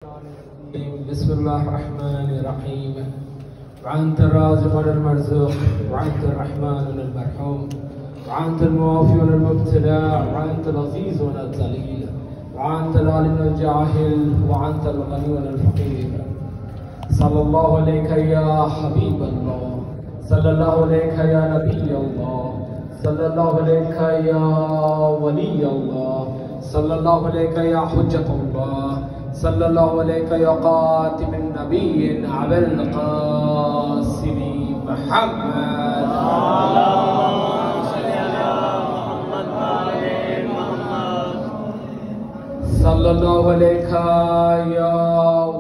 बिस्मिल्लाहिर्रहमानिर्रहीम वअन्त अर्राज़िक़ु वल मर्ज़ूक़ वअन्त अर्रहमानु वल मरहूम वअन्त अल-मुआफ़ी वल मुब्तला वअन्त अल-अज़ीज़ु वल ज़लील वअन्त अल-आलिम वल जाहिल वअन्त अल-ग़नी वल फ़क़ीर सल्लल्लाहु अलैका या हबीबल्लाह सल्लल्लाहु अलैका या नबियल्लाह सल्लल्लाहु अलैका या वलियल्लाह सल्लल्लाहु अलैका या हुज्जतल्लाह सल्लल्लाहु अलैका या क़ातिमुन नबिय्यीन अबुल क़ासिम मुहम्मद सल्लल्लाहु अलैका या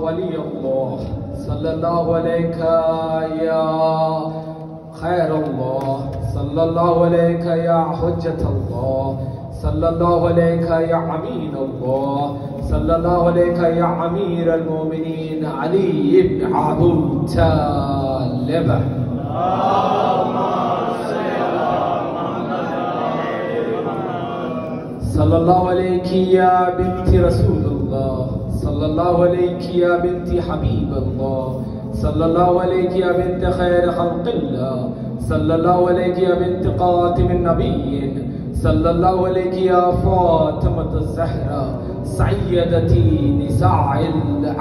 वलियल्लाह सल्लल्लाहु अलैका या खैरुल्लाह सल्लल्लाहु अलैका या हुज्जतल्लाह सल्लल्लाहु अलैका या अमीनुल्लाह सल्लल्लाहु अलैका या अमीरुल मोमिनीन अली इब्न अबू तालिब सल्लल्लाहु अलैकी या बिन्ती रसूलुल्लाह सल्लल्लाहु अलैकी या बिन्ती हबीबल्लाह सल्लल्लाहु अलैकी या बिन्ती खैर खल्क़िल्लाह सल्लल्लाहु अलैकी या बिन्ती क़ातिमुन नबिय्यीन सल्लल्लाहु अलैकी या फ़ातिमतुज़ ज़हरा सय्यदती निसाइल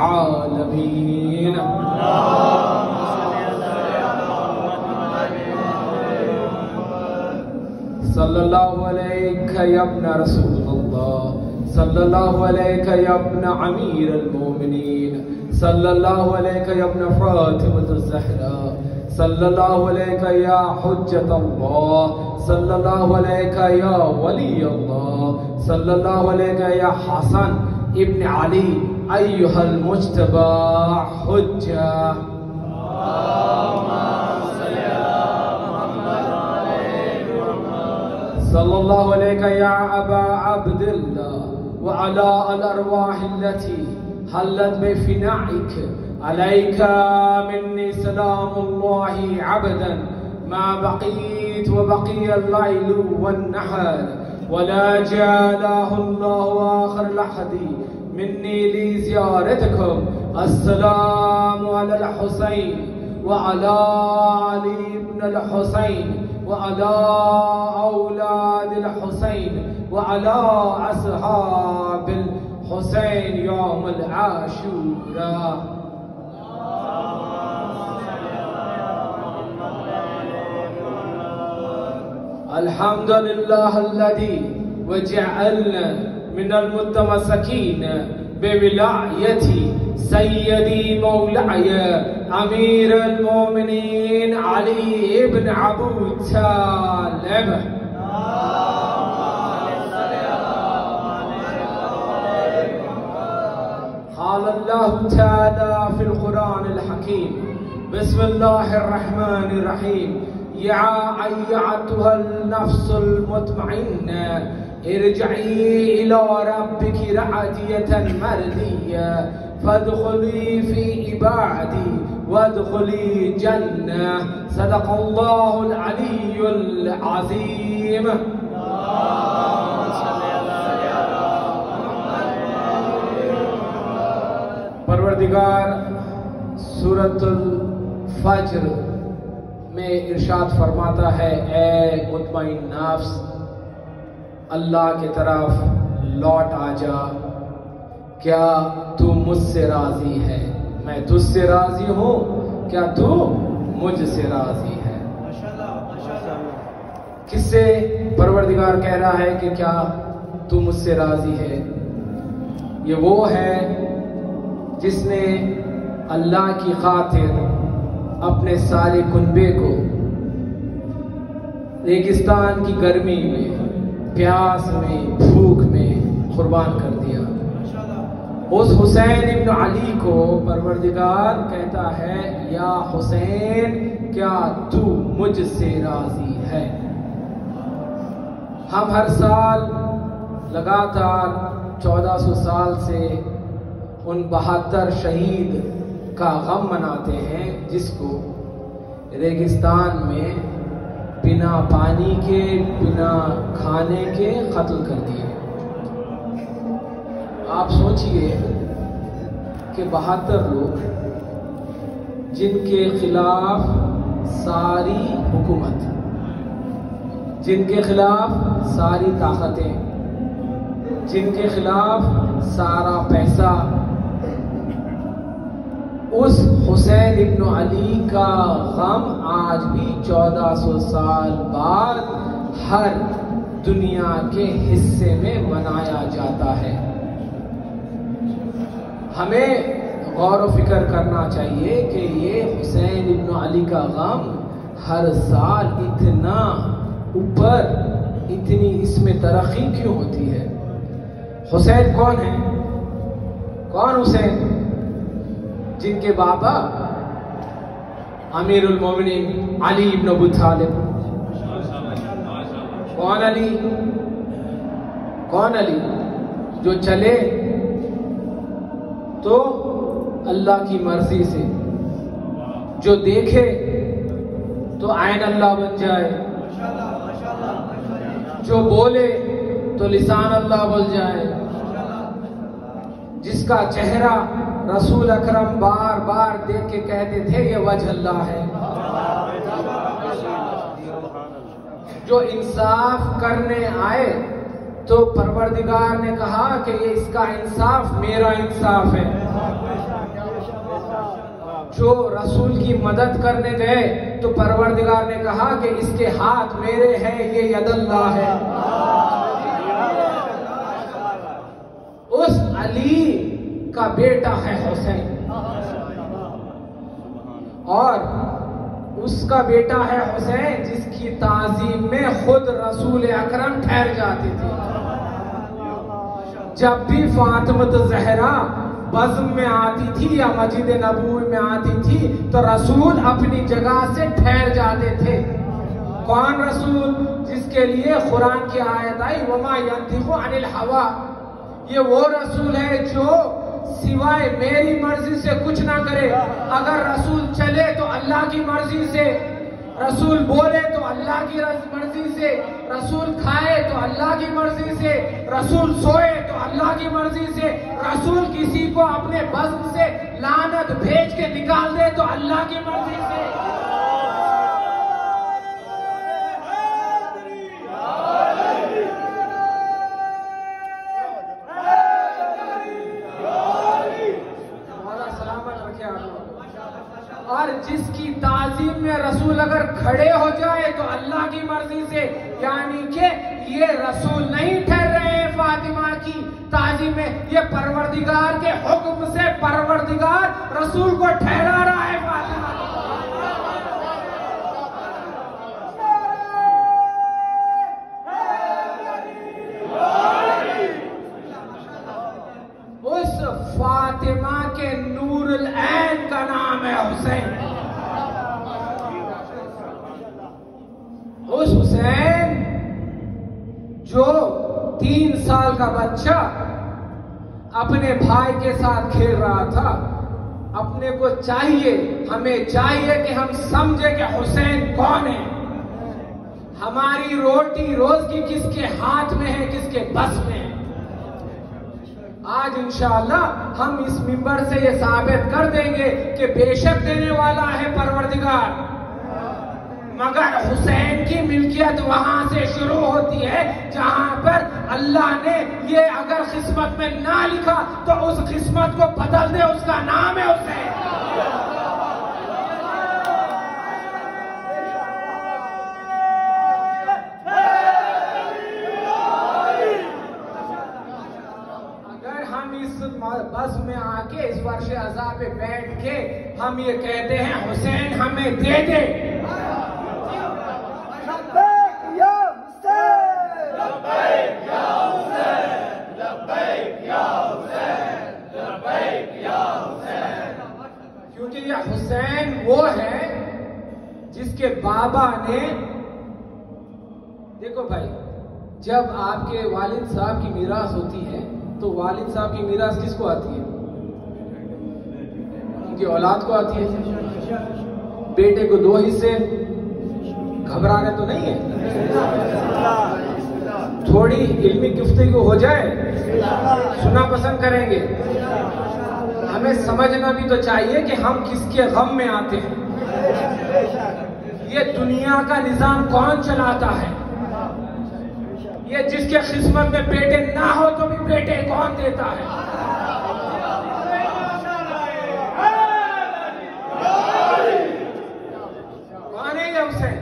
आलमीन सल्लल्लाहु अलैका या इब्न रसूलुल्लाह सल्लल्लाहु अलैका या इब्न अमीरुल मोमिनीन सल्लल्लाहु अलैका या इब्न फ़ातिमतुज़ ज़हरा सल्लल्लाहु अलैका या हुज्जतल्लाह सल्लल्लाहु अलैका या वलियल्लाह सल्लल्लाहु अलैका या हसन इब्न अली अय्युहल मुज्तबा हुज्जा सल्लल्लाहु अलैका या अबा अब्दिल्लाह व अला अल अरवाह अल्लती हल्लत बिफिनाइक अलैका मिन्नी सलामुल्लाहि अबदन मा बक़ीत व बक़ियल लैलु वन नहर वला जअलहुल्लाहु आखिर लहदी मिन्नी ली ज़ियारतकुम अस्सलामु अलल हुसैन व अला अली इब्न अल हुसैन व अला औलादिल हुसैन व अला अस्हाबिल हुसैन यौमुल आशूरा अल्हम्दुलिल्लाह अल्लज़ी वजअलना मिनल मुतमस्सिकीन बिविलायती सय्यदी मौलाय अमीरुल मोमिनीन अली इब्न अबू तालिब क़ाल अल्लाहु तआला फ़िल क़ुरानिल हकीम बिस्मिल्लाहिर रहमानिर रहीम या अय्युहन नफ्सुल मुतमइन्ना इरजिई इला रब्बिकी रादियतन मर्दिया फदखुली फी इबादी वदखुली जन्नह सदक़ल्लाहुल अलियुल अज़ीम। परवरदिगार सूरतुल फज्र में इरशाद फरमाता है, ए मुतमइन नफ्स अल्लाह की तरफ लौट आ जा, क्या तू मुझसे राजी है, मैं तुझसे राजी हूँ, क्या तू मुझसे राजी है। किससे परवरदिगार कह रहा है कि क्या तू मुझसे राजी है? ये वो है जिसने अल्लाह की खातिर अपने सारे कुनबे को रेगिस्तान की गर्मी में, प्यास में, भूख में कुर्बान कर दिया। उस हुसैन इब्न अली को परवरदिगार कहता है, या हुसैन क्या तू मुझसे राजी है। हम हर साल लगातार 1400 साल से उन 72 शहीद का गम मनाते हैं जिसको रेगिस्तान में बिना पानी के, बिना खाने के कत्ल कर दिए। आप सोचिए कि 72 लोग जिनके खिलाफ सारी हुकूमत, जिनके खिलाफ सारी ताकतें, जिनके खिलाफ सारा पैसा, उस हुसैन इब्न अली का गम आज भी 1400 साल बाद हर दुनिया के हिस्से में मनाया जाता है। हमें गौर व फिक्र करना चाहिए कि ये हुसैन इब्न अली का गम हर साल इतना ऊपर, इतनी इसमें तरक्की क्यों होती है? हुसैन कौन है? कौन हुसैन? जिनके बाबा अमीरुल मोमिनीन अली इब्न अबू तालिब। कौन अली? कौन अली? जो चले तो अल्लाह की मर्जी से, जो देखे तो आइन अल्लाह बन जाए, जो बोले तो लिसान अल्लाह बोल जाए, जिसका चेहरा रसूल अकरम बार बार देख के कहते थे ये वजह अल्लाह है, जो इंसाफ करने आए तो परवरदिगार ने कहा कि ये इसका इंसाफ मेरा इंसाफ है, जो रसूल की मदद करने गए तो परवरदिगार ने कहा कि इसके हाथ मेरे हैं, ये यदल्लाह है। उस अली का बेटा है हुसैन, और उसका बेटा है हुसैन जिसकी ताजीम में खुद रसूल अकरम ठहर जाते थे। जब भी फातिमा ज़हरा बज़्म में आती थी या मस्जिद नबवी में आती थी तो रसूल अपनी जगह से ठहर जाते थे। कौन रसूल? जिसके लिए कुरान की आयत आई वमा यंतिकु अनिल हवा। ये वो रसूल है जो सिवाय मेरी मर्जी से कुछ ना करे। अगर रसूल चले तो अल्लाह की मर्जी से, रसूल बोले तो अल्लाह की मर्जी से, रसूल खाए तो अल्लाह की मर्जी से, रसूल सोए तो अल्लाह की मर्जी से, रसूल किसी को अपने बज़्म से लानत भेज के निकाल दे तो अल्लाह की मर्जी से। और जिसकी ताजीम में रसूल अगर खड़े हो जाए तो अल्लाह की मर्जी से, यानी कि ये रसूल नहीं ठहर रहे हैं फातिमा की ताजीम में, ये परवरदिगार के हुक्म से परवरदिगार रसूल को ठहरा रहा है फातिमा। उस फातिमा के नूरुल ऐन का नाम है हुसैन। उस हुसैन जो 3 साल का बच्चा अपने भाई के साथ खेल रहा था, अपने को चाहिए, हमें चाहिए कि हम समझे कि हुसैन कौन है, हमारी रोटी रोज की किसके हाथ में है, किसके बस में है। आज इंशाअल्लाह हम इस मिंबर से ये साबित कर देंगे कि बेशक देने वाला है परवरदिगार, मगर हुसैन की मिल्कियत वहां से शुरू होती है जहां पर अल्लाह ने ये अगर किस्मत में ना लिखा तो उस किस्मत को बदल दे, उसका नाम है हुसैन। अगर हम इस बस में आके इस वर्ष अज़ा पे बैठ के हम ये कहते हैं हुसैन हमें दे दे, क्योंकि यह हुसैन वो है जिसके बाबा ने, देखो भाई, जब आपके वालिद साहब की मीरास होती है तो वालिद साहब की मीरास किसको आती है? उनकी औलाद को आती है। बेटे को 2 हिस्से, घबराना तो नहीं है। थोड़ी इल्मी गुफ्तगू हो जाए, सुना पसंद करेंगे। हमें समझना भी तो चाहिए कि हम किसके गम में आते हैं। ये दुनिया का निजाम कौन चलाता है? ये जिसके किस्मत में बेटे ना हो तो भी बेटे कौन देता है? कौन है ये हुसैन,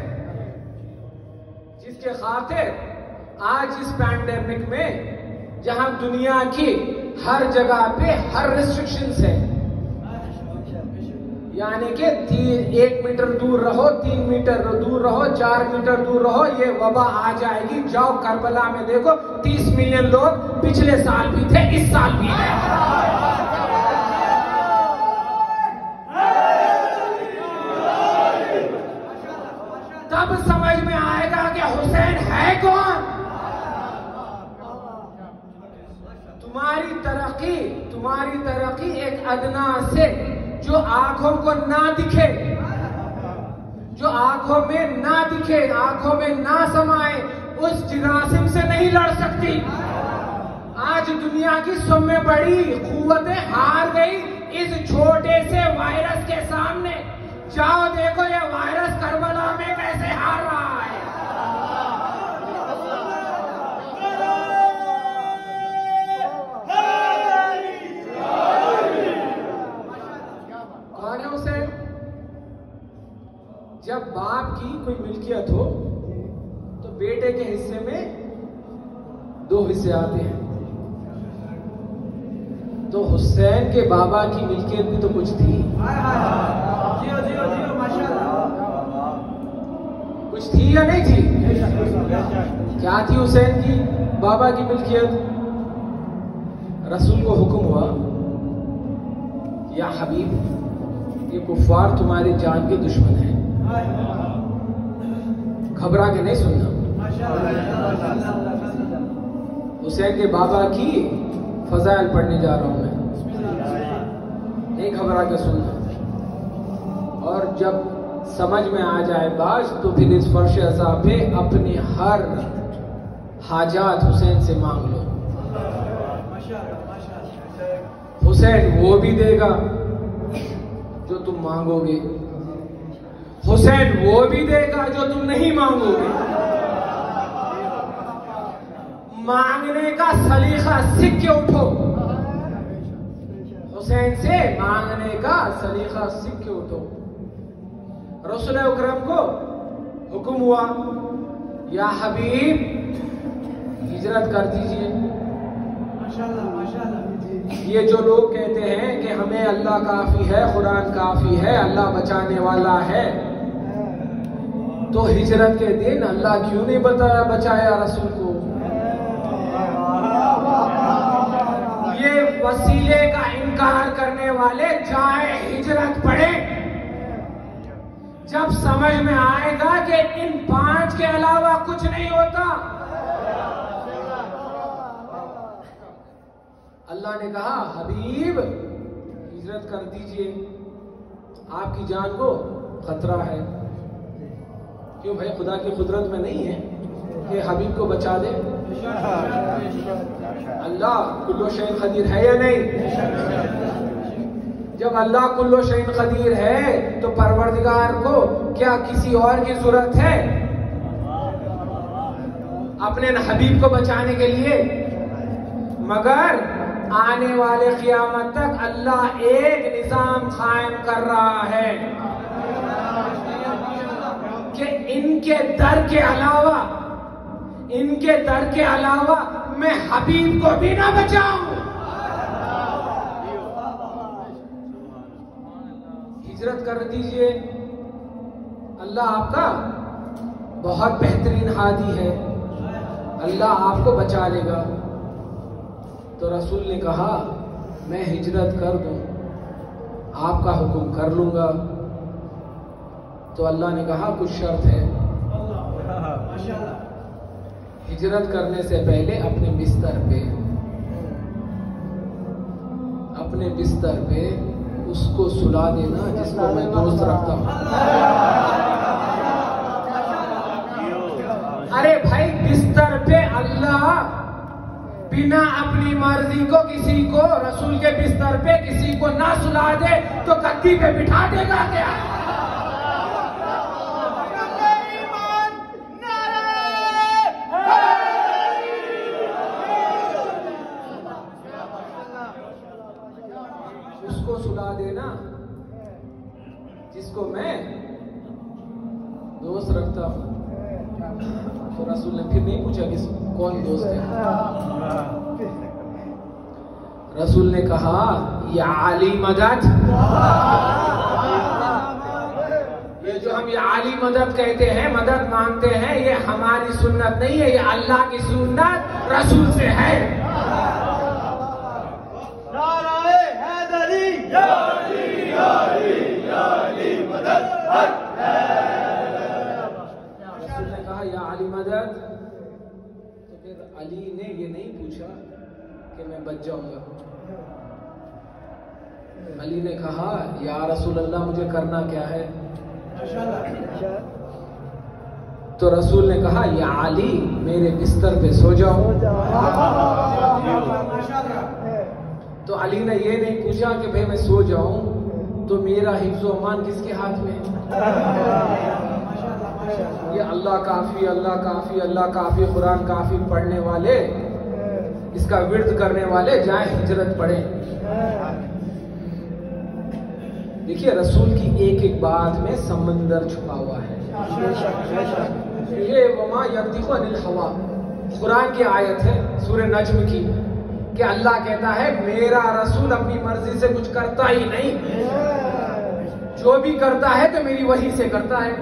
जिसके खातिर आज इस पैंडेमिक में जहां दुनिया की हर जगह पे हर रिस्ट्रिक्शंस है, यानी कि 1 मीटर दूर रहो, 3 मीटर दूर रहो, 4 मीटर दूर रहो, ये वबा आ जाएगी। जाओ करबला में देखो, 30 मिलियन लोग पिछले साल भी थे, इस साल भी है। तब समझ में आएगा कि हुसैन है कौन। तुम्हारी तरक्की एक अदना से जो आंखों को ना दिखे, जो आंखों में ना दिखे, आंखों में ना समाए, उस जिरासिम से नहीं लड़ सकती। आज दुनिया की सब में बड़ी कुव्वतें हार गई इस छोटे से वायरस के सामने। जाओ देखो ये वायरस करबला में कैसे हार रहा है। कौन है उसे? जब बाप की कोई मिल्कियत हो तो बेटे के हिस्से में 2 हिस्से आते हैं। तो हुसैन के बाबा की मिल्कियत भी तो कुछ थी। कुछ थी या नहीं थी? क्या थी हुसैन की बाबा की मिल्कियत? रसूल को हुक्म हुआ, या हबीब, ये कुफ्फार तुम्हारी जान के दुश्मन हैं, घबरा के नहीं सुनना। हुसैन के बाबा की फजाइल पढ़ने जा रहा हूं मैं, नहीं घबरा के सुनना। और जब समझ में आ जाए बात तो फिर इस फर्श अज़ा पे अपने हर हाजात हुसैन से मांग लो। हुसैन वो भी देगा जो तुम मांगोगे, हुसैन वो भी देगा जो तुम नहीं मांगोगे। मांगने का सलीका सीख के उठो, हुसैन से मांगने का सलीका सीख के उठो। रसूल अकरम को हुक्म हुआ, या हबीब हिजरत कर दीजिए। माशाअल्लाह, माशाअल्लाह। ये जो लोग कहते हैं कि हमें अल्लाह काफी है, कुरान काफी है, अल्लाह बचाने वाला है, तो हिजरत के दिन अल्लाह क्यों नहीं बचाया रसूल को? ये वसीले का इनकार करने वाले जाए हिजरत पढ़े। जब समझ में आएगा कि इन 5 के अलावा कुछ नहीं होता। अल्लाह ने कहा, हबीब हिजरत कर दीजिए, आपकी जान को खतरा है। क्यों भाई, खुदा की कुदरत में नहीं है कि हबीब को बचा दे? अल्लाह कुल्लो शैइन कदीर है या नहीं? जब अल्लाह कुल्लो शैइन कदीर है तो परवरदिगार को क्या किसी और की जरूरत है अपने हबीब को बचाने के लिए? मगर आने वाले क़यामत तक अल्लाह एक निजाम कायम कर रहा है कि इनके दर के अलावा मैं हबीब को भी ना बचाऊं। हिजरत कर दीजिए, अल्लाह आपका बहुत बेहतरीन हादी है, अल्लाह आपको बचा लेगा। तो रसूल ने कहा, मैं हिजरत कर दूं, आपका हुक्म कर लूंगा। तो अल्लाह ने कहा, कुछ शर्त है। हिजरत करने से पहले अपने बिस्तर पे उसको सुला देना जिसको मैं दोस्त रखता हूं। अरे भाई, बिस्तर पे अल्लाह बिना अपनी मर्जी को किसी को रसूल के बिस्तर पे किसी को ना सुला दे तो गद्दी पे बिठा देगा क्या? उसको सुला देना जिसको मैं दोस्त रखता हूं। तो रसूल ने फिर नहीं पूछा कि कौन दोस्त है। रसूल ने कहा या अली मदद। ये जो हम ये अली मदद कहते हैं, मदद मांगते हैं, ये हमारी सुन्नत नहीं है, ये अल्लाह की सुन्नत रसूल से है। नाराए हैदरी या अली या अली या अली मदद हक है। रसूल ने कहा या अली मदद। तो फिर अली ने ये नहीं पूछा कि मैं बच जाऊंगा। अली ने कहा या रसूल अल्लाह मुझे करना क्या है? तो रसूल ने कहा या अली मेरे बिस्तर पे सो जाओ। तो अली ने ये नहीं पूछा कि भाई मैं सो जाऊं तो मेरा हिफ्ज़ो अमान किसके हाथ में? ये अल्लाह काफी अल्लाह काफी अल्लाह काफी कुरान काफी पढ़ने वाले, इसका विर्द करने वाले जाए हिजरत पढ़े। देखिए रसूल की एक एक बात में समंदर छुपा हुआ है। ये वमा यंतिकु अनिल हवा कुरान की आयत है सूरह नज्म की, कि अल्लाह कहता है मेरा रसूल अपनी मर्जी से कुछ करता ही नहीं, जो भी करता है तो मेरी वही से करता है।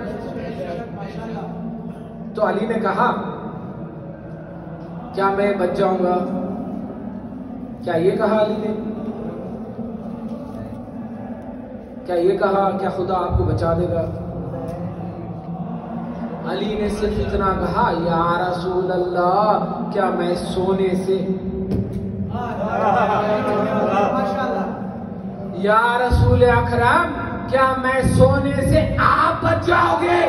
तो अली ने कहा क्या मैं बच जाऊंगा? क्या ये कहा अली ने? क्या ये कहा क्या खुदा आपको बचा देगा? अली ने सिर्फ इतना कहा या रसूल अल्लाह क्या मैं सोने से, या रसूल अकरम क्या मैं सोने से आप बच जाओगे?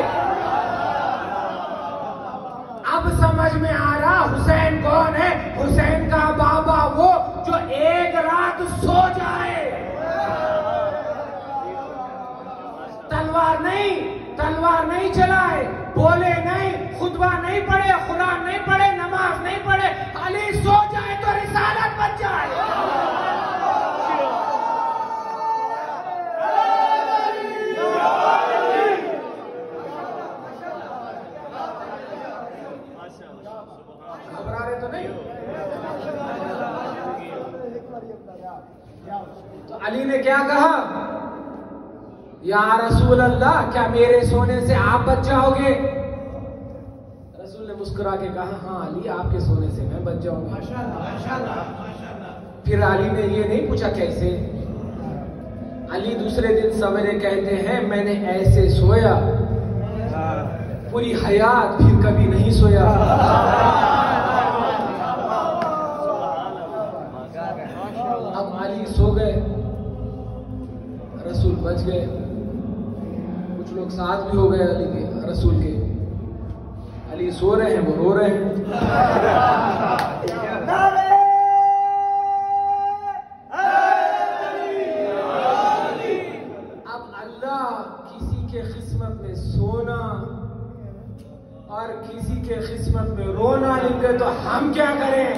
अब समझ में आ रहा हुसैन कौन है। हुसैन का बाबा वो जो एक रात सो जाए, तलवार नहीं चलाए, बोले नहीं, खुतबा नहीं पढ़े, कुरान नहीं पढ़े, नमाज नहीं पढ़े, अली सो जाए तो रिसालत बच जाए। घबरा रहे तो नहीं? तो अली ने क्या कहा या रसूल अल्लाह क्या मेरे सोने से आप बच जाओगे? रसूल ने मुस्कुरा के कहा हाँ अली आपके सोने से मैं बच जाऊंगा। फिर अली ने ये नहीं पूछा कैसे। अली दूसरे दिन सवेरे कहते हैं मैंने ऐसे सोया पूरी हयात फिर कभी नहीं सोया। अब अली सो गए, रसूल बच गए। कुछ लोग साथ भी हो गए अली के, रसूल के। अली सो रहे हैं, वो रो रहे हैं। अब अल्लाह किसी के किस्मत में सोना और किसी के किस्मत में रोना लिख दे तो हम क्या करें?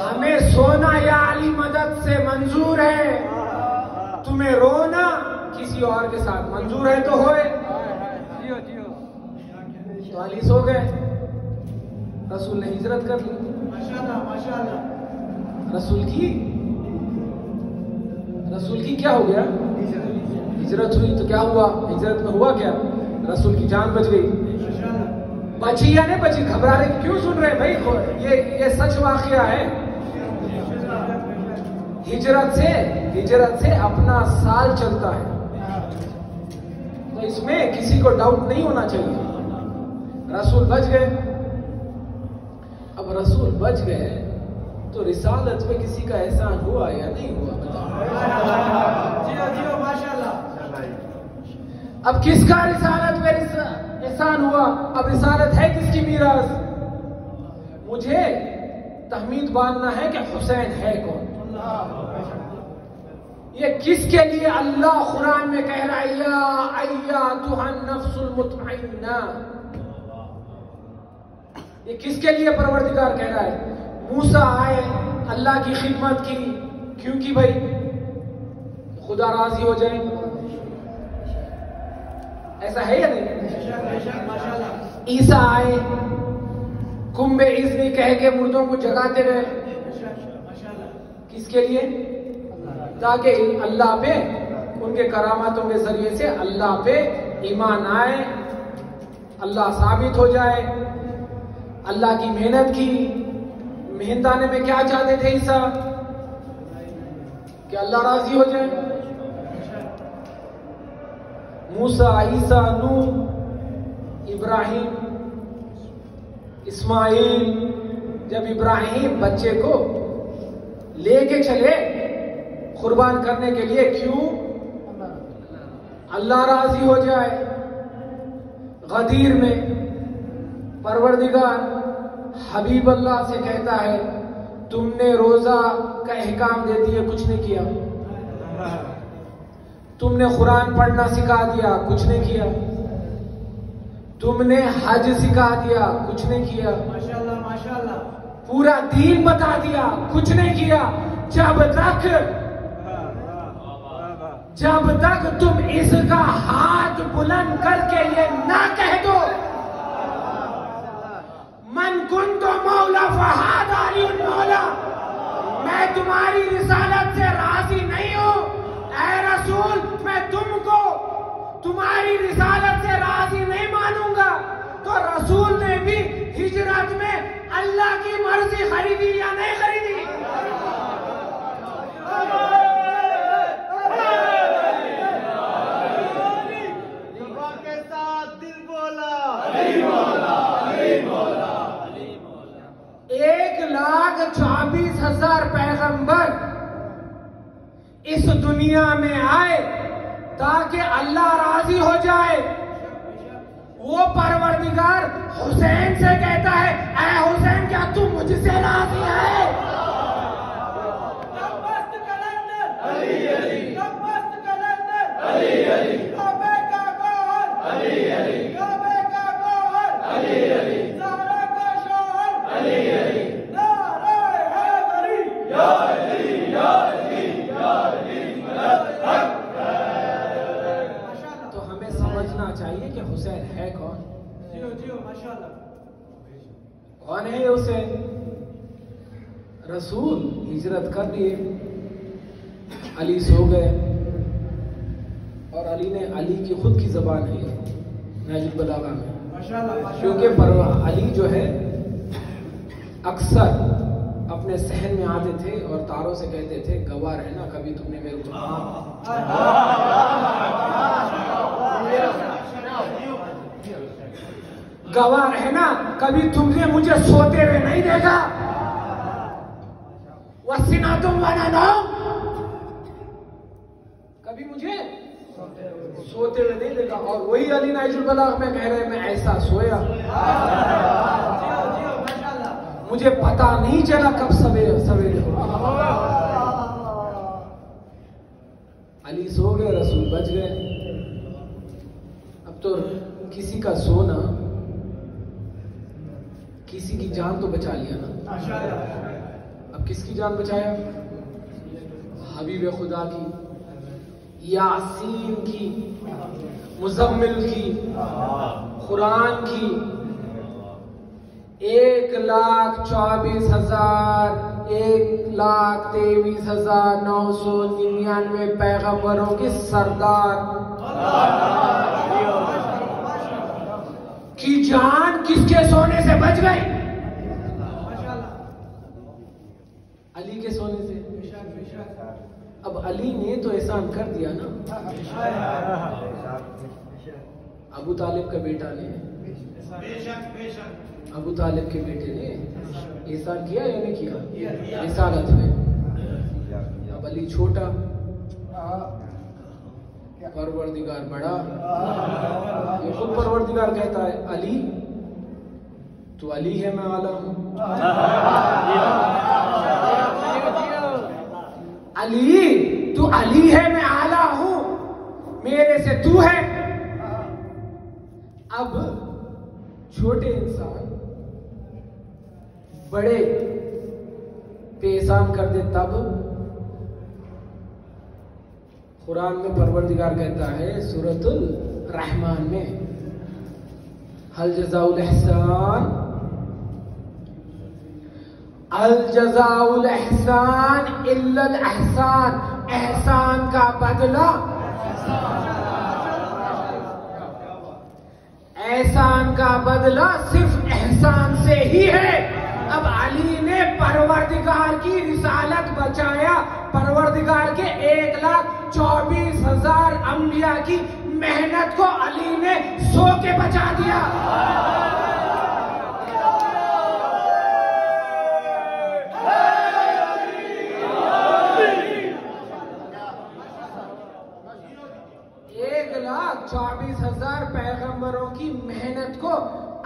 हमें सोना या अली मदद से मंजूर है, तुम्हें रोना किसी और के साथ मंजूर है तो होए। तो अली सो गए, रसूल ने हिजरत कर ली। रसूल की क्या हो गया? हिजरत हुई। तो क्या हुआ? हिजरत में हुआ क्या? रसूल की जान बच गई। बची या नहीं बची? घबरा रहे क्यों सुन रहे भाई? ये सच वाकया है। हिजरत से अपना साल चलता है, तो इसमें किसी को डाउट नहीं होना चाहिए। रसूल बच गए। अब रसूल बच गए तो रिसालत पे किसी का एहसान हुआ या नहीं हुआ? अब किसका रिसालत पे एहसान हुआ? अब रिसालत है किसकी मीरास? मुझे तहमीद बांधना है कि हुसैन है कौन। ये किसके लिए अल्लाह कुरान में कह रहा है, या अय्यातुहन नफ्सुल मुतमइन्ना। ये किसके लिए परवरदिगार कह रहा है? मूसा आए, अल्लाह की खिदमत की, क्योंकि भाई खुदा राजी हो जाए। ऐसा है या नहीं? ईसा आए, कुंभे इज़्नी कह के मुर्दों को जगाते रहे, किसके लिए? ताकि अल्लाह पे, उनके करामातों के जरिए से अल्लाह पे ईमान आए, अल्लाह साबित हो जाए। अल्लाह की मेहनत की, मेहनत आने में क्या चाहते थे ईसा? कि अल्लाह राजी हो जाए। मूसा, ईसा, नूह, इब्राहिम, इस्माइल, जब इब्राहिम बच्चे को लेके चले कुर्बान करने के लिए, क्यों? अल्लाह राजी हो जाए। गदीर में परवरदिगार हबीब अल्लाह से कहता है, तुमने रोजा का अहकाम दे दिए, कुछ नहीं किया। तुमने कुरान पढ़ना सिखा दिया, कुछ नहीं किया। तुमने हज सिखा दिया, कुछ नहीं किया। माशाल्लाह माशाल्लाह। पूरा दीन बता दिया, कुछ नहीं किया। जब तक तुम इसका हाथ बुलंद करके ये ना कह दो, मन कुंतो मौला फहाद अली मौला, मैं तुम्हारी रिसालत से राजी नहीं हूं, ऐ रसूल, मैं तुमको तुम्हारी रिसालत से राजी नहीं मानूंगा। तो रसूल ने भी हिजरत में अल्लाह की मर्जी खरीदी या नहीं खरीदी? के साथ दिल बोला, 1,24,000 पैगंबर इस दुनिया में आए ताकि अल्लाह राजी हो जाए। वो परवरदिगार हुसैन से कहता है, ऐ हुसैन, क्या तू मुझसे राजी है? तो हमें समझना चाहिए कि हुसैन है कौन। जियो जियो माशाल्लाह। कौन है ये हुसैन? रसूल हिजरत कर लिए, अली सो गए, और अली ने, अली की खुद की जबान है नहजुल बलागा में, क्योंकि अली जो है अक्सर अपने सहन में आते थे और तारों से कहते थे, गवाह रहना कभी तुमने मेरे को गवाह रहना कभी तुमने मुझे सोते हुए नहीं देखा। वसीना तुम बना दो, कभी मुझे सोते हुए नहीं देखा। और वही अली नहजुल बलागा में कह रहे, मैं ऐसा सोया, मुझे पता नहीं चला कब सवेरे हो। अली सो गए, रसूल बच गए। अब तो किसी का सोना किसी की जान तो बचा लिया ना। अब किसकी जान बचाया? हबीब खुदा की, यासीन की, मुजम्मिल की, कुरान की। 1,24,000 1,23,999 पैगंबरों के सरदार की जान किसके सोने से बच गई? अली के सोने से। अब अली ने तो एहसान कर दिया ना। अबू तालिब का बेटा ने, अबू तालिब के बेटे ने एहसान किया या नहीं किया रिसालत में? अब अली छोटा, परवरदिगार बड़ा। ये खुद परवरदिगार कहता है, अली तो अली है, मैं आला हूं। अली, तू अली है, मैं आला हूं, मेरे से तू है। अब छोटे इंसान बड़े पे एहसान कर दे तब। कुरान में परवरदिगार कहता है सूरतुल रहमान में, हल जज़ाउल एहसान, अल जज़ाउल एहसान इल्लल एहसान, एहसान का बदला, एहसान का बदला सिर्फ एहसान से ही है। अब अली ने परवरदिगार की रिसालत बचाया, परवरदिगार के 1,24,000 अंबिया की मेहनत को अली ने 100 के बचा दिया। पैगंबरों की मेहनत को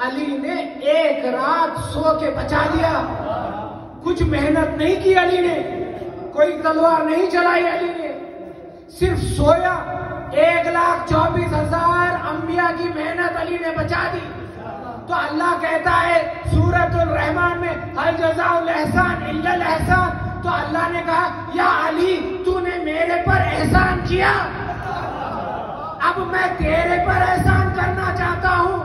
अली ने एक रात 100 के बचा दिया। कुछ मेहनत नहीं की अली ने, कोई तलवार नहीं चलाई अली ने, सिर्फ सोया। 1,24,000 अंबिया की मेहनत अली ने बचा दी। तो अल्लाह कहता है सूरतुल रहमान में, हल जज़ाउल एहसान इल्लल एहसान। तो अल्लाह ने कहा, या अली, तूने मेरे पर एहसान किया, अब मैं तेरे पर एहसान करना चाहता हूं।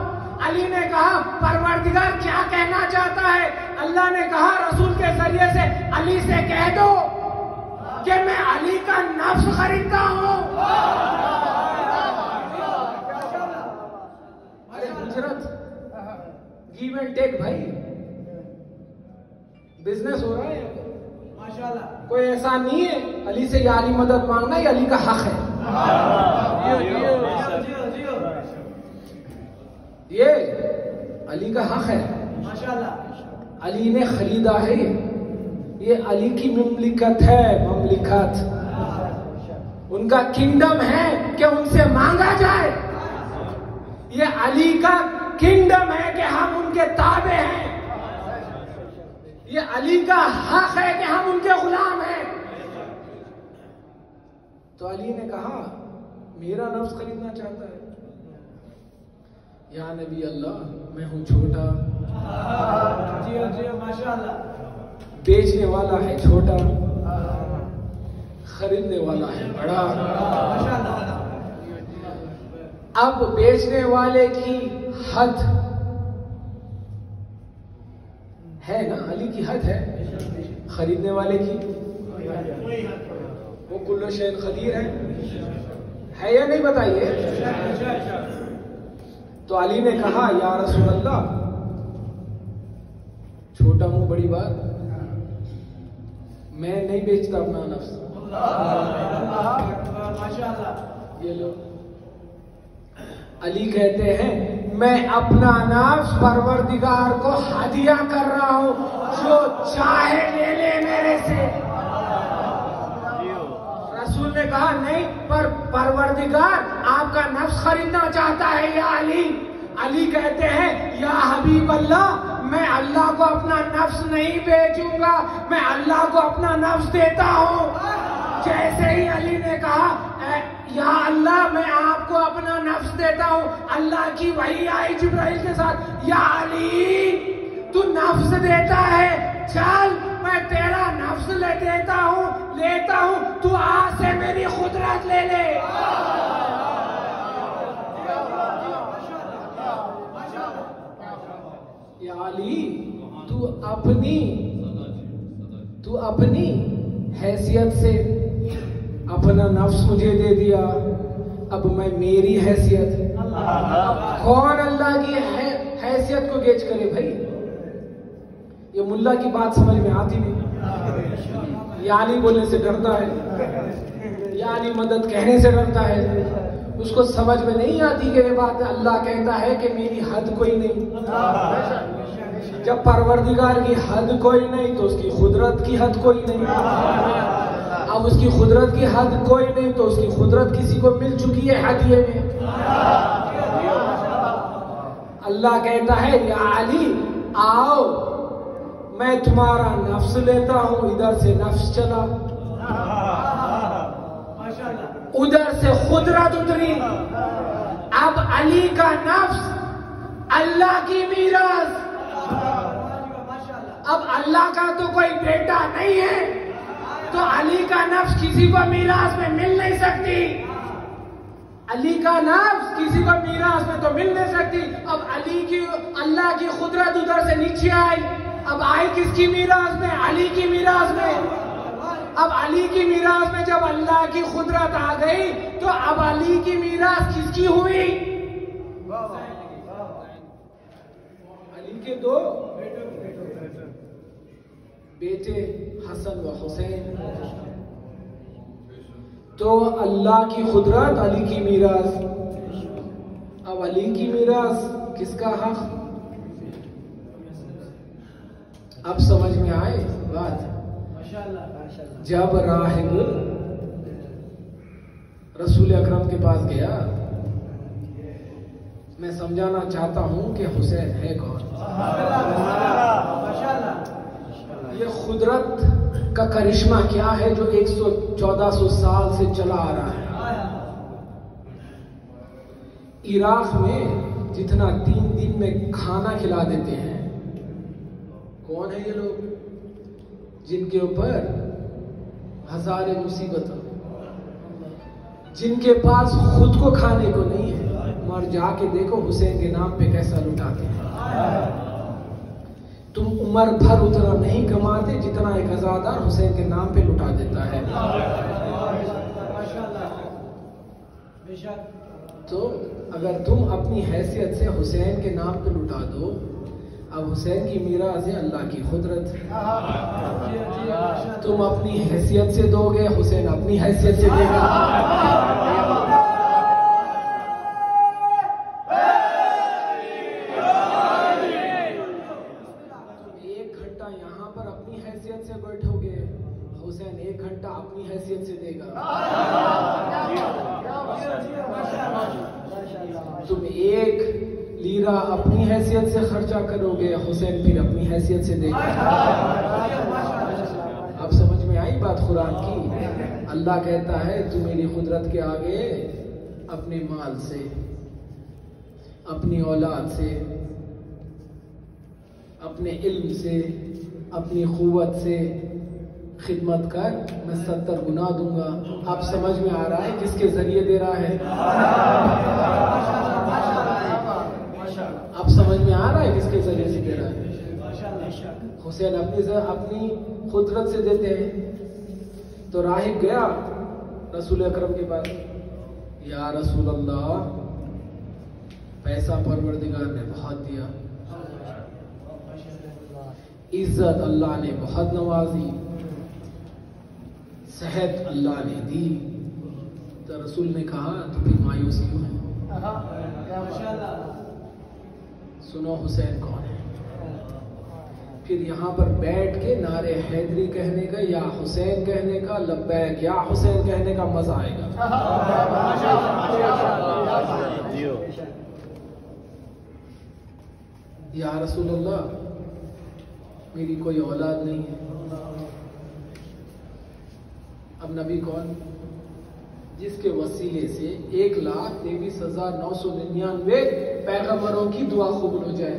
अली ने कहा, परवरदिगार क्या कहना चाहता है? अल्लाह ने कहा रसूल के जरिए से, अली से कह दो कि मैं अली का नफ्स खरीदता हूं। अरे हिजरत, गिव एंड टेक भाई, बिजनेस हो रहा है माशाल्लाह। कोई ऐसा नहीं है अली से या अली मदद मांगना, ये अली का हक है। ये अली का हक है माशाल्लाह। अली ने खरीदा है, ये अली की मुमलिकत है, मुमलिकत उनका किंगडम है कि उनसे मांगा जाए। ये अली का किंगडम है कि हम उनके ताबे हैं। ये अली का हक है कि हम उनके गुलाम हैं। तो अली ने कहा, मेरा नफ्स खरीदना चाहता है? या नबी अल्लाह, मैं हूं छोटा, माशाल्लाह, बेचने वाला है छोटा, खरीदने वाला है बड़ा। अब बेचने वाले की हद है ना, अली की हद है, खरीदने वाले की वो कुल्लो शैन खदीर है या नहीं, बताइए। तो अली ने कहा, या रसूल अल्लाह, छोटा मुंह बड़ी बात, मैं नहीं बेचता अपना नफ्स। ये लो, अली कहते हैं, मैं अपना नफ्स परवरदिगार को हदिया कर रहा हूं, जो चाहे ले ले मेरे से। रसूल ने कहा, नहीं, पर परवरदिगार आपका नफ्स खरीदना चाहता है या अली। अली कहते हैं, या हबीब अल्लाह, मैं अल्लाह को अपना नफ्स नहीं बेचूंगा, मैं अल्लाह को अपना नफ्स देता हूं। जैसे ही अली ने कहा, या अल्लाह, मैं आपको अपना नफ्स देता हूं, अल्लाह की वही आई जिब्राइल के साथ, या अली, तू नफ्स देता है, चल मैं तेरा नफ्स लेता हूं, तू आज से मेरी खुदरत ले ले। या अली, तू अपनी हैसियत से अपना नफ्स मुझे दे दिया, अब मैं मेरी हैसियत, कौन अल्लाह की हैसियत को गेज करे भाई? ये मुल्ला की बात समझ में आती नहीं। या अली बोलने से डरता है, या अली मदद कहने से डरता है, उसको समझ में नहीं आती कि ये बात अल्लाह कहता है कि मेरी हद कोई नहीं। जब परवरदिगार की हद कोई नहीं तो उसकी खुदरत की हद कोई नहीं। अब उसकी खुदरत की हद कोई नहीं तो उसकी खुदरत किसी को मिल चुकी है हदिये में। अल्लाह कहता है, या अली आओ, मैं तुम्हारा नफ्स लेता हूं, इधर से नफ्स चला, उधर से खुदरत उतरी। अब अली का नफ्स अल्लाह की मीरास। अब अल्लाह का तो कोई बेटा नहीं है, तो अली का नफ्स किसी को मीरास में मिल नहीं सकती। अली का नफ्स किसी को मीरास में तो मिल नहीं सकती। अब अली की, अल्लाह की खुदरत उधर से नीचे आई। अब आई किसकी मीरास में? अली की मीरास में। अब अली की मीरास में जब अल्लाह की खुदरत आ गई, तो अब अली की मीरास किसकी हुई? अली के दो बेटे हसन व हुसैन। तो अल्लाह की खुदरत, अली की मीरास। अब अली की मीरास किसका हक? अब समझ में आए बात? जब राहिब रसूल अकरम के पास गया, मैं समझाना चाहता हूं कि हुसैन है कौन। ये खुदरत का करिश्मा क्या है जो 1400 साल से चला आ रहा है। इराक में जितना 3 दिन में खाना खिला देते हैं, कौन है ये लोग जिनके ऊपर हजारे मुसीबत, जिनके पास खुद को खाने को नहीं है, मगर जाके देखो हुसैन के नाम पे कैसा लुटाते हैं। तुम उम्र भर उतना नहीं कमाते जितना एक अज़ादार हुसैन के नाम पे लुटा देता है। तो अगर तुम अपनी हैसियत से हुसैन के नाम पे लुटा दो, अब हुसैन की मीरास है अल्लाह की खुदरत। तुम अपनी हैसियत से दोगे, हुसैन अपनी हैसियत से देगा। तुम 1 घंटा यहाँ पर अपनी हैसियत से बैठोगे, हुसैन 1 घंटा अपनी हैसियत से देगा। तुम 1 लीरा अपनी हैसियत से खर्चा करोगे, हुसैन फिर अपनी हैसियत से देगा। अब समझ में आई बात कुरान की? अल्लाह कहता है तू मेरी कुदरत के आगे अपने माल से, अपनी औलाद से, अपने इल्म से, अपनी कुव्वत से खिदमत कर, मैं 70 गुना दूंगा। अब समझ में आ रहा है किसके जरिए दे रहा है? अब समझ में आ रहा है किसके जरिए से दे रहा है? हुसैन अपनी कुदरत से देते हैं। तो राहिब गया रसूल अकरम के पास, या रसूल अल्लाह, पैसा परवरदिगार ने बहुत दिया, इज्जत अल्लाह ने बहुत नवाजी, सेहत अल्लाह ने दी। तो रसूल ने कहा तो फिर मायूस क्यों है? सुनो हुसैन कौन है। फिर यहाँ पर बैठ के नारे हैदरी कहने का या हुसैन कहने का, लब्बैक या हुसैन कहने का मजा आएगा। या रसूल अल्लाह, मेरी कोई औलाद नहीं है। अब नबी कौन? जिसके वसीले से 1,23,999 पैगंबरों की दुआ कबूल हो जाए।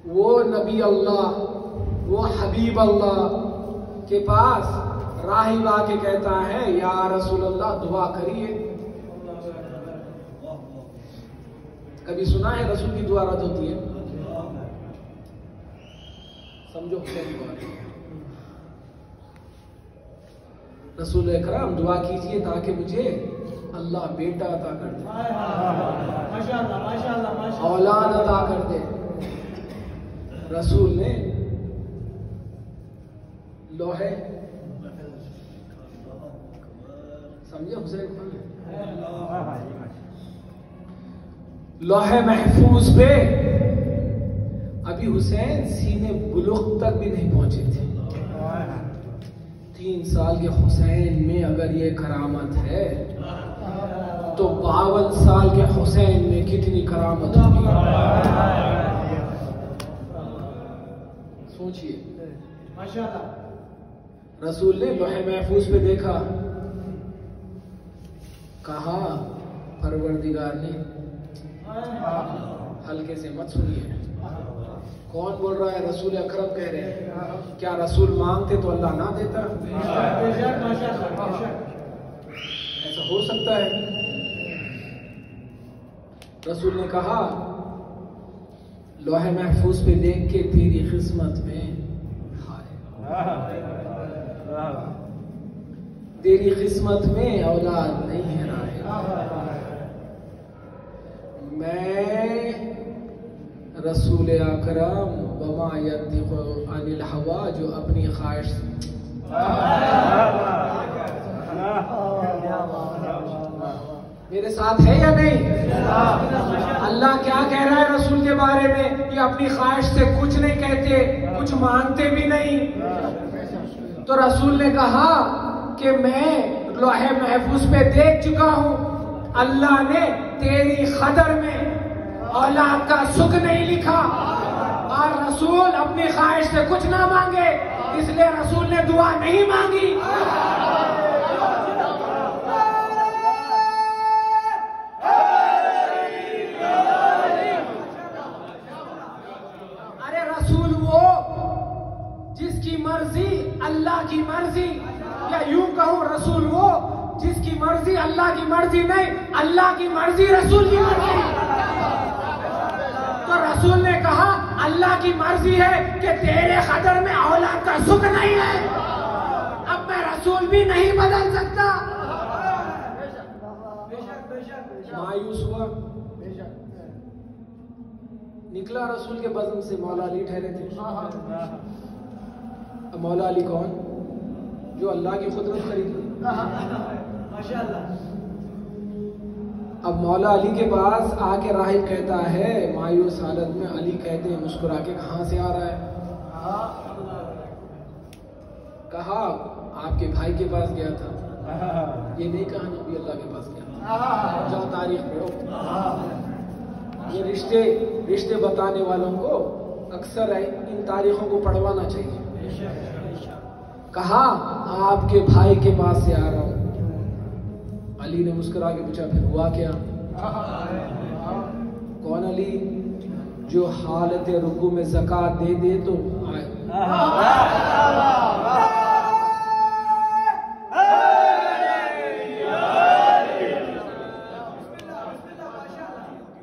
वो नबी अल्लाह, वो हबीब अल्लाह के पास राहिब आके कहता है या रसूल अल्लाह दुआ करिए। कभी सुना है रसूल की दुआ रद्द होती है? समझो हुसैन कौन है। रसूल अकरम दुआ कीजिए ताकि मुझे अल्लाह बेटा अता कर दे, औलाद अता कर दे। रसूल ने लोहे, समझे हुसैन कौन है? लोहे महफूज पे अभी हुसैन सीने बुलुग तक भी नहीं पहुंचे थे। 3 साल के हुसैन में अगर ये करामत है, तो 52 साल के हुसैन में कितनी करामत होगी। सोचिए, माशाल्लाह। रसूल ने लोहे महफूज पे देखा, कहा परवरदिगार ने, हल्के से मत सुनिए, कौन बोल रहा है? रसूल अकरम कह रहे हैं। क्या रसूल मांगते तो अल्लाह ना देता? ऐसा हो सकता है? रसूल ने कहा, लोहे महफूज पे देख के तेरी किस्मत में हाय, तेरी किस्मत में औलाद नहीं है राहे। मैं रसूल अकरम वमा यंतिकु अनिल हवा, जो अपनी ख्वाहिश, मेरे साथ है या नहीं? अल्लाह क्या कह रहा है रसूल के बारे में? कि अपनी ख्वाहिश से कुछ नहीं कहते, कुछ मांगते भी नहीं। तो रसूल ने कहा कि मैं लोहे महफूज पे देख चुका हूं, अल्लाह ने तेरी कदर में औलाद का सुख नहीं लिखा। और रसूल अपनी ख्वाहिश से कुछ ना मांगे, इसलिए रसूल ने दुआ नहीं मांगी। अरे रसूल वो जिसकी मर्जी अल्लाह की मर्जी, या यूं कहूं रसूल वो जिसकी मर्जी अल्लाह की मर्जी नहीं, अल्लाह की मर्जी रसूल की मर्जी। तो रसूल ने कहा अल्लाह की मर्जी है कि तेरे कदर में औलाद का सुख नहीं है, अब मैं रसूल भी नहीं बदल सकता। मायूस हुआ, निकला रसूल के बज़म से मौला अली ठहरे थे। अब मौला अली कौन? जो अल्लाह की कुदरत खरीदी। अब मौला अली के पास आके राहिब कहता है मायूस हालत में, अली कहते हैं मुस्कुरा के, कहां से आ रहा है? कहा आपके भाई के पास गया था। ये नहीं कहा नबी अल्लाह के पास गया, जाओ तारीख पढ़ो। ये रिश्ते बताने वालों को अक्सर इन तारीखों को पढ़वाना चाहिए। कहा आपके भाई के पास से आ रहा हूं। अली ने मुस्कुरा के पूछा फिर हुआ क्या? कौन अली? जो हालत रुकू में ज़कात दे दे तो आए।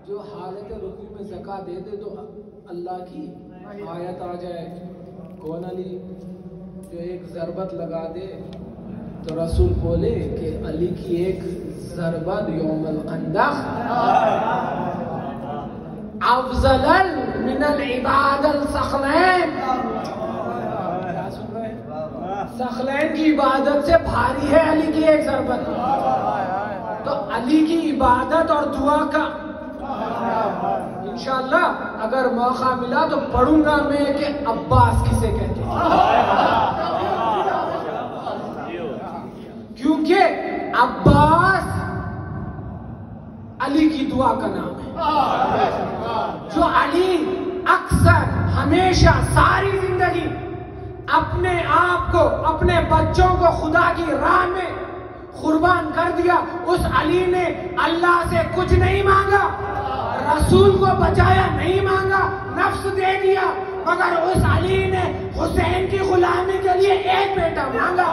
जो हालत रुकू में ज़कात दे दे तो अल्लाह की आयत आ जाए। कौन अली? जो एक ज़रबत लगा दे तो रसूल बोले कि अली की एक ज़रबत यौमल कंदख अफज़ल मिनल इबादल सखलैन। क्या सुन रहे हैं? सखलैन की इबादत से भारी है अली की एक ज़रबत। तो अली की इबादत और दुआ का इंशाअल्लाह अगर मौका मिला तो पढ़ूंगा मैं कि अब्बास किसे कहते हैं, क्योंकि अब्बास अली की दुआ का नाम है। जो अली अक्सर हमेशा सारी जिंदगी अपने आप को, अपने बच्चों को खुदा की राह में कुर्बान कर दिया, उस अली ने अल्लाह से कुछ नहीं मांगा, रसूल को बचाया नहीं मांगा, नफ्स दे दिया, मगर उस अली ने हुसैन की गुलामी के लिए एक बेटा मांगा।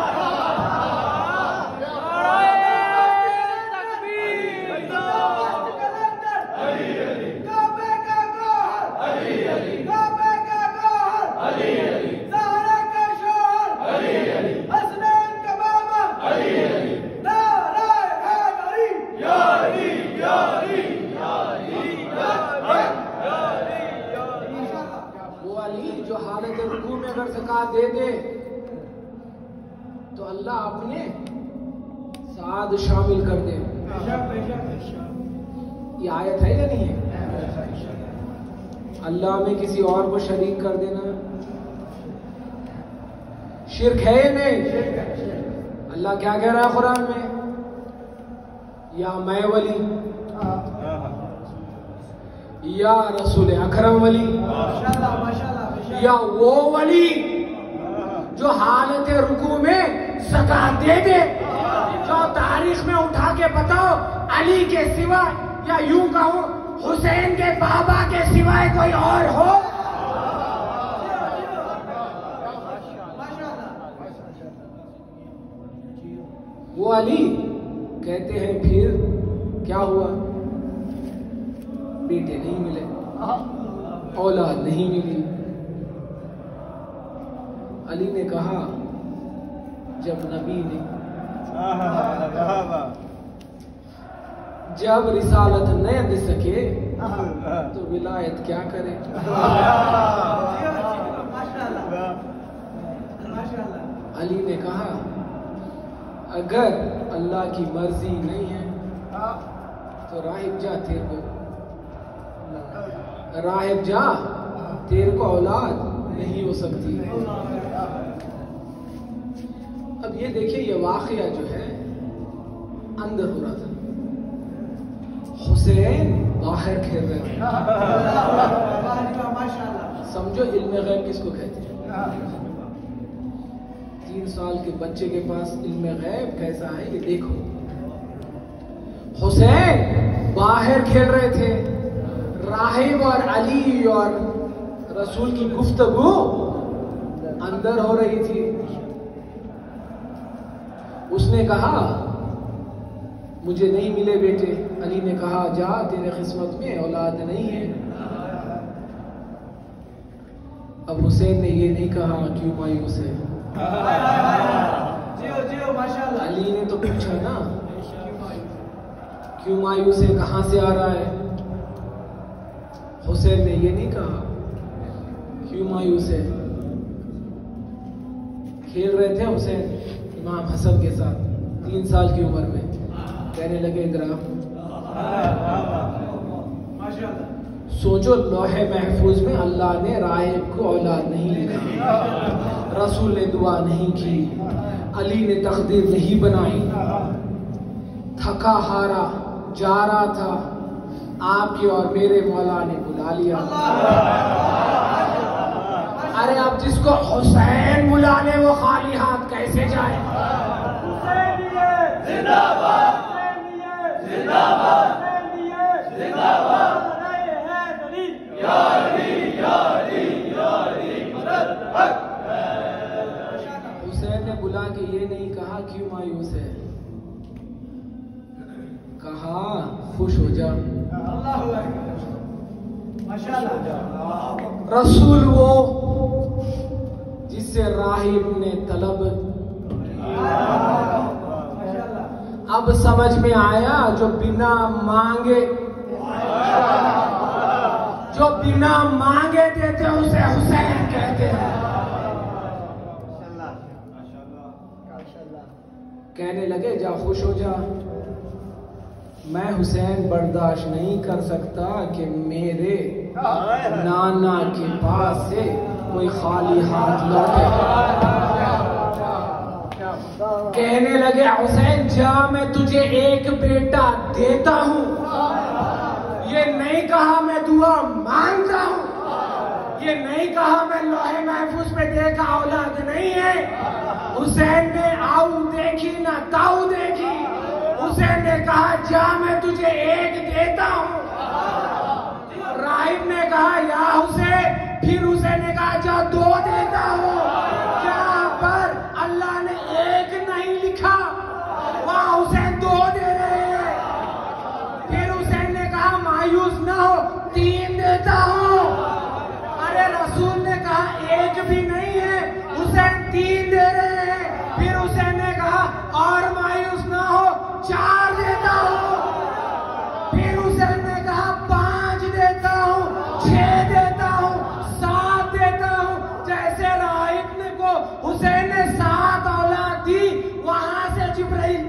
जो हालत रुकू में अगर ज़कात दे दे तो अल्लाह अपने साथ शामिल कर दे। ये आयत है या नहीं है? अल्लाह में किसी और को शरीक कर देना शिर्क है या नहीं? अल्लाह क्या कह रहा है कुरान में? या मैं वली या रसूल अकरम वली, या वो वली जो हालत रुकू में ज़कात दे दे? जो तारीख में उठा के बताओ अली के सिवा या यूं कहूं हुसैन के बाबा के सिवाय कोई और हो? वो अली कहते हैं फिर क्या हुआ? बेटे नहीं मिले, औलाद नहीं मिली। अली ने कहा जब नबी ने जब रिसालत न दे सके तो विलायत क्या करे? अली ने कहा अगर अल्लाह की मर्जी नहीं है तो राहिब जा, तेरे को राहिब जा, तेरे को औलाद नहीं हो सकती। अब ये देखिए, ये वाकया जो है अंदर हो रहा था, हुसैन बाहर खेल रहे थे। समझो इल्म गैब किसको कहते हैं? 3 साल के बच्चे के पास इल्म गैब कैसा है ये देखो। हुसैन बाहर खेल रहे थे, राहिब और अली और रसूल की गुफ्तगू अंदर हो रही थी। उसने कहा मुझे नहीं मिले बेटे। अली ने कहा जा, तेरे किस्मत में औलाद नहीं है। अब हुसैन ने ये नहीं कहा क्यों मायूस है। अली ने तो पूछा ना क्यों मायूस है, कहां से आ रहा है? हुसैन ने ये नहीं कहा क्यों मायूस है। खेल रहे थे हुसैन इमाम हसन के साथ 3 साल की उम्र में। कहने लगे इधर सोचो, लौहे महफूज में अल्लाह ने राहिब को औलाद नहीं लिखा, रसूल ने दुआ नहीं की, अली ने तकदीर नहीं बनाई। थका हारा जा रहा था, आपके और मेरे मौला ने बुला लिया। अरे अब जिसको हुसैन बुला ले वो खाली हाथ कैसे जाए? जिंदाबाद, जिंदाबाद, जिंदाबाद। हुसैन ने बुला के ये नहीं कहा क्यों मायूस है, कहा खुश हो जा। रसूल वो जिससे राहिब ने तलब, अब समझ में आया जो बिना मांगे देते उसे हुसैन कहते हैं। कहने लगे जा खुश हो जा, मैं हुसैन बर्दाश्त नहीं कर सकता कि मेरे नाना के पास से कोई खाली हाथ लौटे। कहने लगे हुसैन जा, मैं तुझे एक बेटा देता हूं, ये नहीं कहा मैं दुआ मांगता हूं, ये नहीं कहा मैं लोहे महफूज में देखा औलाद नहीं है। हुसैन ने आऊ देखी ना ताऊ देखी। हुसैन ने कहा जा मैं तुझे एक देता हूं। राहिब ने कहा या हुसैन, फिर हुसैन ने कहा जा 2 देता हूं। जहां पर अल्लाह ने एक नहीं लिखा वहां हुसैन 2 दे रहे हैं। फिर हुसैन ने कहा मायूस ना हो, 3 देता हूं। अरे रसूल ने कहा एक भी नहीं है, हुसैन 3 दे रहे हैं। फिर हुसैन ने कहा और मायूस ना हो, 4 देता हूं। फिर हुसैन ने कहा 5 देता हूं, 6 देता हूं, 7 देता हूं। जैसे राहिब ने को हुसैन ने 7 औलाद दी, वहां से जिब्राइल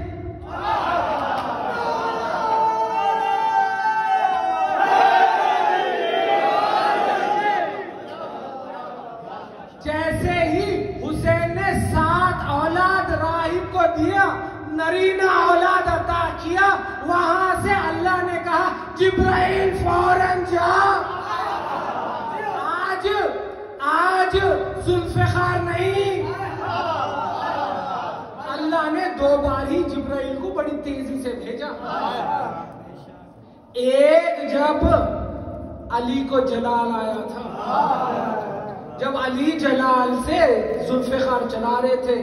जैसे ही हुसैन ने 7 औलाद राहिब को दिया, नरीना औलाद अता किया, वहां से अल्लाह ने कहा जिब्राइल फौरन जा। आज जुल्फ़िकार नहीं। अल्लाह ने 2 बार ही जिब्राइल को बड़ी तेजी से भेजा। एक जब अली को जलाल आया था, जब अली जलाल से जुल्फ़िकार चला रहे थे,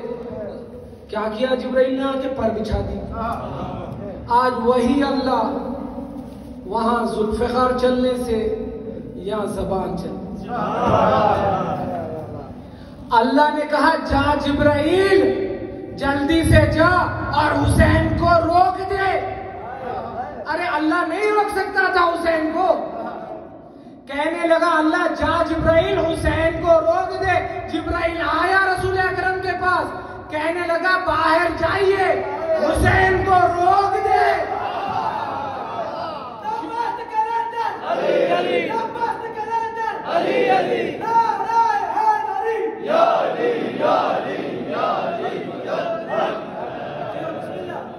क्या किया जिब्राइल ने आके पर बिछा दी। आज वही अल्लाह वहां जुल्फ़िकार चलने से या ज़बान चल, अल्लाह ने कहा जा जिब्राइल जल्दी से जा और हुसैन को रोक दे। अरे अल्लाह नहीं रोक सकता था हुसैन को। कहने लगा अल्लाह जा जिब्राइल हुसैन को रोक दे। जिब्राइल आया रसूल अकरम के पास, कहने लगा बाहर जाइए, हुसैन को रोक दे।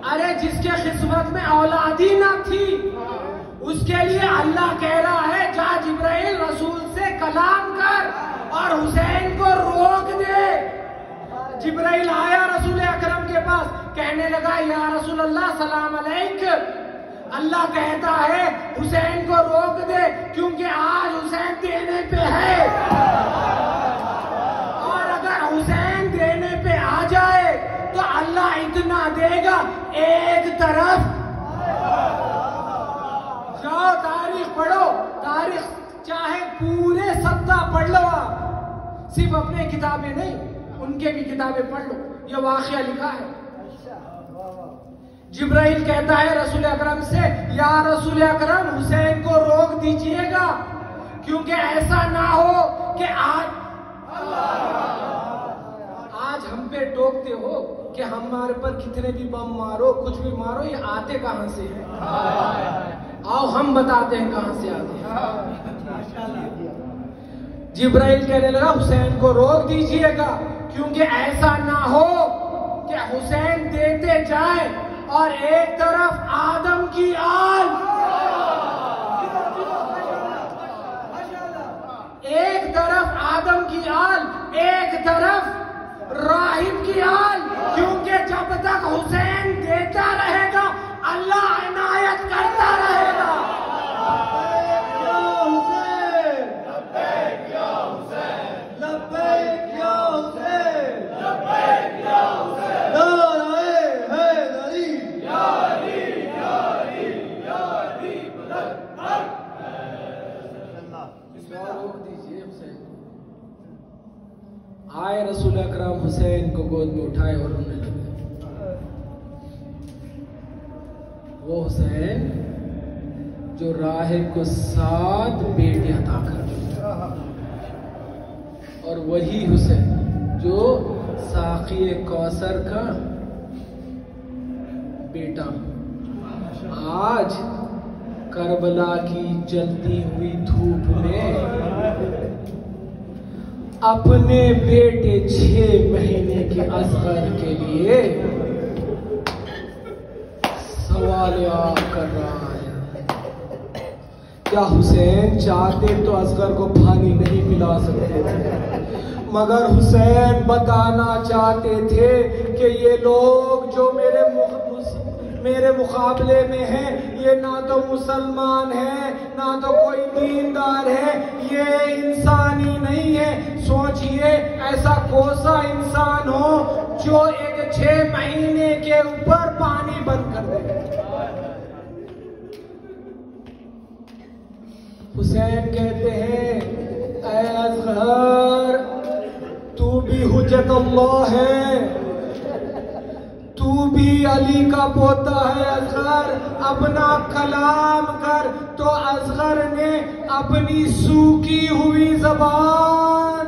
अरे जिसके किस्मत में औलादी ना थी उसके लिए अल्लाह कह रहा है जा जिब्राइल रसूल से कलाम कर और हुसैन को रोक दे। जिब्राइल आया रसूल अकरम के पास, कहने लगा या रसूल अल्लाह सलाम अलैक, अल्लाह कहता है हुसैन को रोक दे क्योंकि आज हुसैन देने पे है, और अगर हुसैन देने पे आ जाए तो अल्लाह इतना देगा। एक तरफ जाओ तारीख पढ़ो, तारीख चाहे पूरे सप्ताह पढ़ लो आप, सिर्फ अपने किताबें नहीं उनके भी किताबें पढ़ लो, ये वाकया लिखा है। जिब्राइल कहता है रसूल अकरम से या रसूल अकरम हुसैन को रोक दीजिएगा क्योंकि ऐसा ना हो कि आज हम पे टोकते हो कि हमारे पर कितने भी बम मारो कुछ भी मारो, ये आते कहां से हैं? आओ हम बताते हैं कहां से आते हैं। जिब्राइल कहने लगा हुसैन को रोक दीजिएगा क्योंकि ऐसा ना हो कि हुसैन देते जाए और एक तरफ आदम की आल, एक तरफ आदम की आल, एक तरफ राहिब की आल, क्योंकि जब तक हुसैन देता रहेगा अल्लाह इनायत करता रहेगा। आए रसूल अकरम हुसैन को गोद में उठाए और रोने लगे। वो हुसैन जो राहिब को 7 बेटे अता कर, और वही हुसैन जो साक़ी कौसर का बेटा आज करबला की जलती हुई धूप में अपने बेटे 6 महीने के असगर के लिए सवाल कर रहा है। क्या हुसैन चाहते तो असगर को पानी नहीं पिला सकते थे, मगर हुसैन बताना चाहते थे कि ये लोग जो मेरे मुकाबले में है ये ना तो मुसलमान है ना तो कोई दीनदार है, ये इंसानी नहीं है। सोचिए ऐसा कौसा इंसान हो जो एक 6 महीने के ऊपर पानी बंद कर दे। हुसैन कहते हैं ऐ असगर तू भी हुज्जत अल्लाह है, तू भी अली का पोता है असगर, अपना कलाम कर। तो असगर ने अपनी सूखी हुई जबान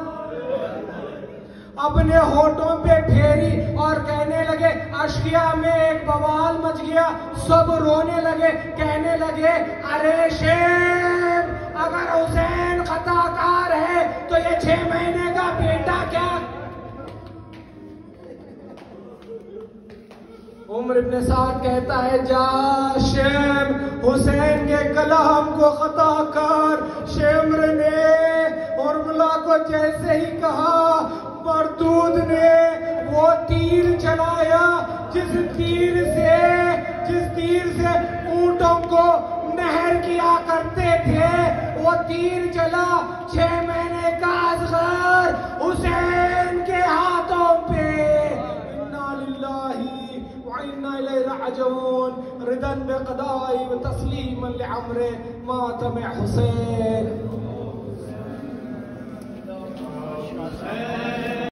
अपने होठों पे फेरी और कहने लगे, अश्किया में एक बवाल मच गया, सब रोने लगे, कहने लगे अरे शेर अगर हुसैन खताकार है तो ये 6 महीने का बेटा क्या। उमर इब्न साद कहता है जा शेम हुसैन के कलाम को खता कर। शेमर ने उर्मिला को जैसे ही कहा, मरदूद ने वो तीर चलाया जिस तीर से ऊंटों को नहर किया करते थे। वो तीर चला 6 महीने का असगर हुसैन के हाथों पे। इन्ना लिल्लाहि व इन्ना इलैहि राजिऊन। रिदन बिक़दाई व तस्लीमन लिअम्रे मातम हुसैन।